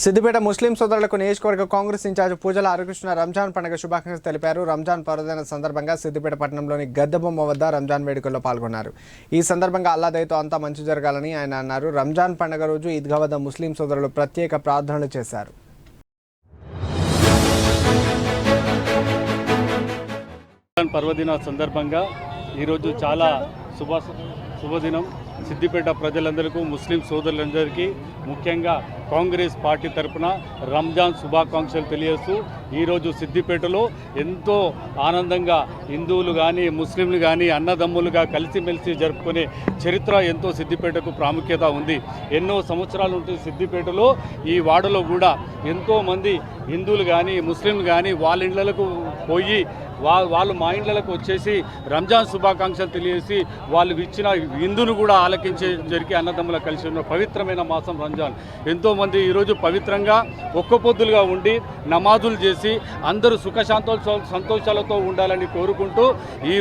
సిద్దిపేట ముస్లిం సోదరులకు నియోజకవర్గ కాంగ్రెస్ ఇన్ఛార్జ్ పూజల హరికృష్ణ రంజాన్ పండుగ శుభాకాంక్షలు తెలిపారు. రంజాన్ పర్వదిన సందర్భంగా సిద్దిపేట పట్టణంలోని గద్దెబొమ్మ వద్ద రంజాన్ వేడుకల్లో పాల్గొన్నారు. ఈ సందర్భంగా అల్లా దయతో అంతా మంచి జరగాలని ఆయన అన్నారు. రంజాన్ పండుగ రోజు ఈద్గా వద్ద ముస్లిం సోదరులు ప్రత్యేక ప్రార్థనలు చేశారు. పర్వదిన సందర్భంగా ఈరోజు చాలా శుభదినం. సిద్దిపేట ప్రజలందరికీ, ముస్లిం సోదరులందరికీ, ముఖ్యంగా కాంగ్రెస్ పార్టీ తరఫున రంజాన్ శుభాకాంక్షలు తెలియజేస్తూ ఈరోజు సిద్దిపేటలో ఎంతో ఆనందంగా హిందువులు కానీ ముస్లింలు కానీ అన్నదమ్ములుగా కలిసిమెలిసి జరుపుకునే చరిత్ర ఎంతో సిద్దిపేటకు ప్రాముఖ్యత ఉంది. ఎన్నో సంవత్సరాల నుండి సిద్దిపేటలో ఈ వాడలో కూడా ఎంతోమంది హిందువులు కానీ ముస్లింలు కానీ వాళ్ళ ఇళ్లకు పోయి వాళ్ళు మా ఇండ్లకు వచ్చేసి రంజాన్ శుభాకాంక్షలు తెలియజేసి వాళ్ళు ఇచ్చిన విందును కూడా ఆలకించే జరిగి అన్నదమ్ముల కలిసి ఉన్న పవిత్రమైన మాసం రంజాన్. ఎంతోమంది ఈరోజు పవిత్రంగా ఒక్క పొద్దులుగా ఉండి నమాజులు చేసి అందరూ సుఖశాంతోషాలతో ఉండాలని కోరుకుంటూ ఈ